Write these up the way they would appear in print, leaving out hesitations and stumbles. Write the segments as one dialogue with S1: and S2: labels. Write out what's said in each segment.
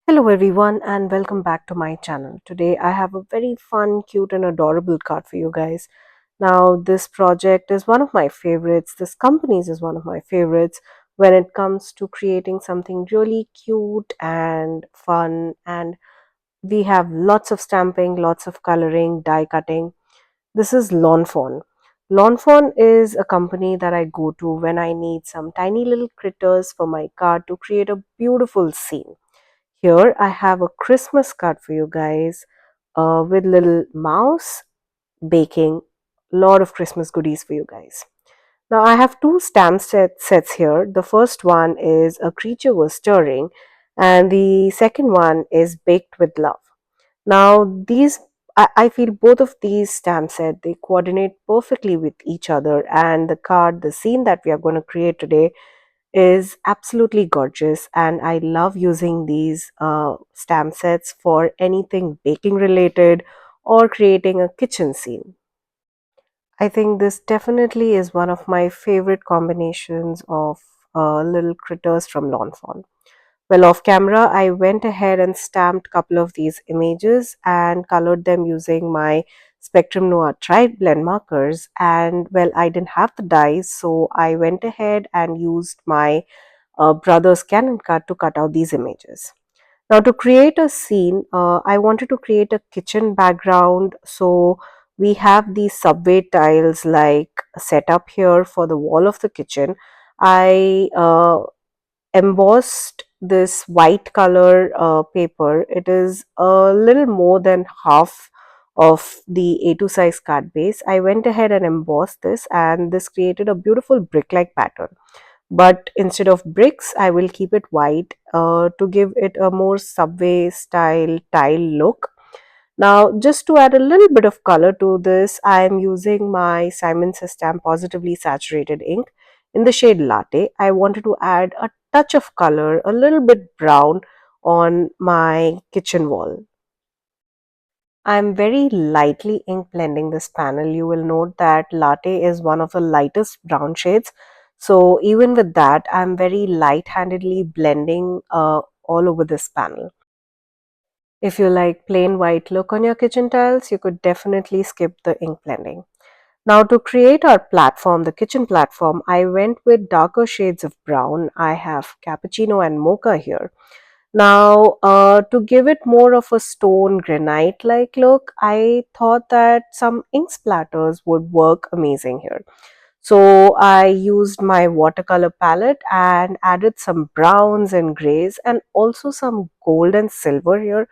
S1: Hello everyone and welcome back to my channel. Today I have a very fun, cute and adorable card for you guys. Now this project is one of my favorites. This company's is one of my favorites when it comes to creating something really cute and fun, and we have lots of stamping, lots of coloring, die cutting. This is Lawn Fawn. Lawn Fawn is a company that I go to when I need some tiny little critters for my card to create a beautiful scene. Here I have a Christmas card for you guys with little mouse baking lot of Christmas goodies for you guys. Now I have two sets here. The first one is a creature was stirring and the second one is baked with love. Now I feel both of these stamp sets they coordinate perfectly with each other, and the scene that we are going to create today is absolutely gorgeous, and I love using these stamp sets for anything baking related or creating a kitchen scene. I think this definitely is one of my favorite combinations of little critters from Lawn Fawn. Well, off camera, I went ahead and stamped a couple of these images and colored them using my Spectrum Noir TriBlend markers. And well, I didn't have the dies, so I went ahead and used my brother's Canon card to cut out these images. Now to create a scene, I wanted to create a kitchen background. So we have these subway tiles like set up here for the wall of the kitchen. I embossed this white color paper. It is a little more than half of the A2 size card base. I went ahead and embossed this, and this created a beautiful brick-like pattern. But instead of bricks, I will keep it white to give it a more subway style tile look. Now, just to add a little bit of color to this, I am using my Simon Says Stamp Positively Saturated ink in the shade Latte. I wanted to add a touch of color, a little bit brown on my kitchen wall. I'm very lightly ink blending this panel. You will note that Latte is one of the lightest brown shades. So even with that, I'm very light-handedly blending all over this panel. If you like plain white look on your kitchen tiles, you could definitely skip the ink blending. Now to create our platform, the kitchen platform, I went with darker shades of brown. I have cappuccino and mocha here. Now, to give it more of a stone granite-like look, I thought that some ink splatters would work amazing here. So I used my watercolor palette and added some browns and grays and also some gold and silver here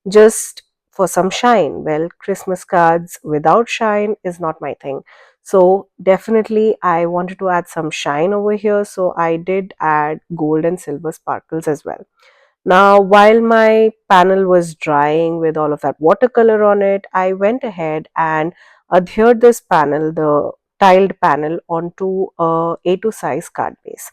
S1: just for some shine. Well, Christmas cards without shine is not my thing. So definitely I wanted to add some shine over here. So I did add gold and silver sparkles as well. Now, while my panel was drying with all of that watercolor on it, I went ahead and adhered this panel, the tiled panel, onto a A2 size card base.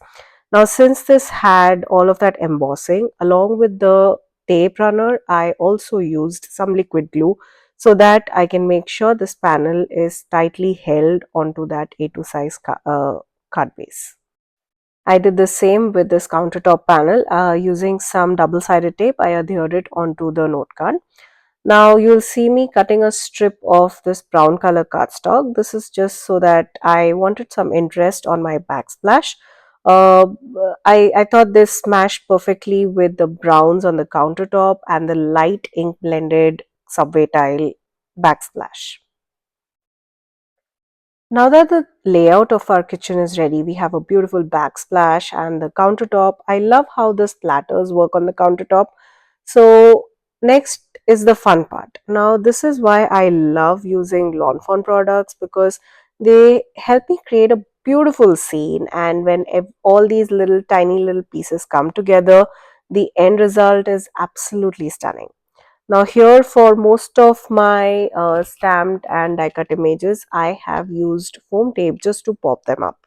S1: Now, since this had all of that embossing along with the tape runner, I also used some liquid glue so that I can make sure this panel is tightly held onto that A2 size card base. I did the same with this countertop panel using some double-sided tape. I adhered it onto the note card. Now you'll see me cutting a strip of this brown color cardstock. This is just so that I wanted some interest on my backsplash. Uh, I thought this matched perfectly with the browns on the countertop and the light ink blended subway tile backsplash. Now that the layout of our kitchen is ready, we have a beautiful backsplash and the countertop. I love how the splatters work on the countertop. So next is the fun part. Now this is why I love using Lawn Fawn products, because they help me create a beautiful scene, and when all these little tiny little pieces come together, the end result is absolutely stunning. Now here for most of my stamped and die cut images, I have used foam tape just to pop them up.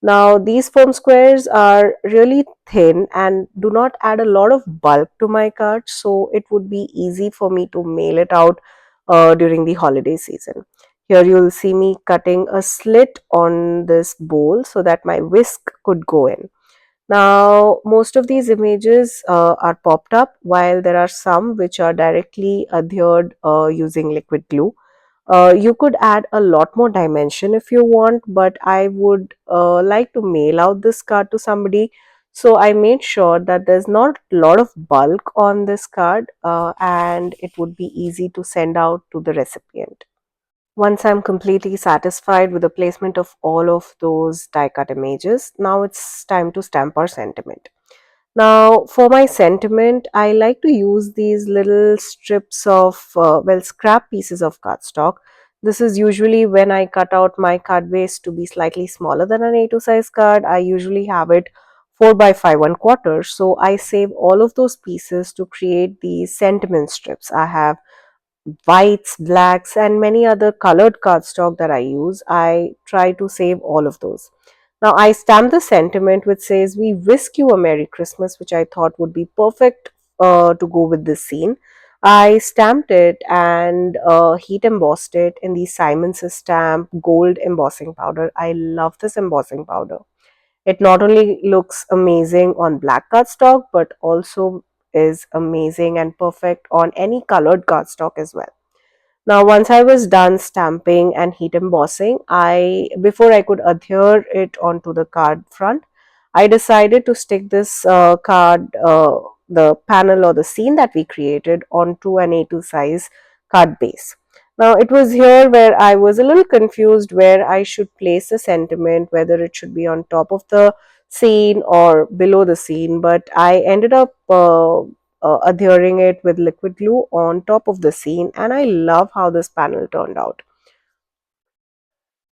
S1: Now these foam squares are really thin and do not add a lot of bulk to my cards, so it would be easy for me to mail it out during the holiday season. Here you will see me cutting a slit on this bowl so that my whisk could go in. Now, most of these images are popped up, while there are some which are directly adhered using liquid glue. You could add a lot more dimension if you want, but I would like to mail out this card to somebody. So I made sure that there's not a lot of bulk on this card, and it would be easy to send out to the recipient. Once I'm completely satisfied with the placement of all of those die cut images, now it's time to stamp our sentiment. Now, for my sentiment, I like to use these little strips of, scrap pieces of cardstock. This is usually when I cut out my card base to be slightly smaller than an A2 size card. I usually have it 4 by 5 1/4. So I save all of those pieces to create these sentiment strips. I have whites, blacks, and many other colored cardstock that I use. I try to save all of those. Now, I stamped the sentiment which says, "We wish you a Merry Christmas," which I thought would be perfect to go with this scene. I stamped it and heat embossed it in the Simon's Stamp Gold embossing powder. I love this embossing powder. It not only looks amazing on black cardstock, but also is amazing and perfect on any colored cardstock as well. Now, once I was done stamping and heat embossing, before I could adhere it onto the card front, I decided to stick this the panel or the scene that we created onto an A2 size card base. Now, it was here where I was a little confused where I should place the sentiment, whether it should be on top of the scene or below the scene, but I ended up adhering it with liquid glue on top of the scene, and I love how this panel turned out.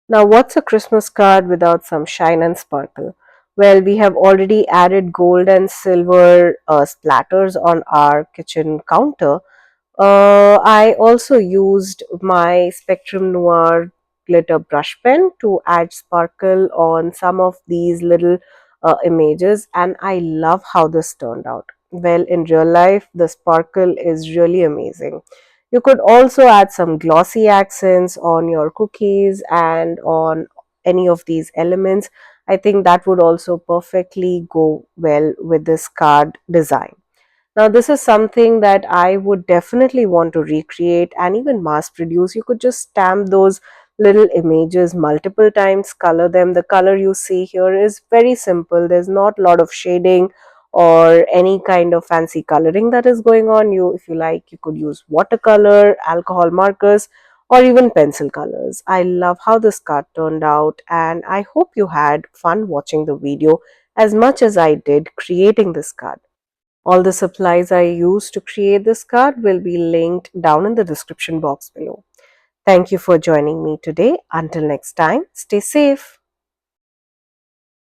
S1: Now, what's a Christmas card without some shine and sparkle? Well, we have already added gold and silver splatters on our kitchen counter. I also used my Spectrum Noir glitter brush pen to add sparkle on some of these little images, and I love how this turned out. Well, in real life, the sparkle is really amazing. You could also add some glossy accents on your cookies and on any of these elements. I think that would also perfectly go well with this card design. Now, this is something that I would definitely want to recreate and even mass produce. You could just stamp those little images multiple times, color them. The color you see here is very simple. There's not a lot of shading or any kind of fancy coloring that is going on. If you like, you could use watercolor, alcohol markers, or even pencil colors. I love how this card turned out, and I hope you had fun watching the video as much as I did creating this card. All the supplies I used to create this card will be linked down in the description box below. Thank you for joining me today. Until next time, stay safe.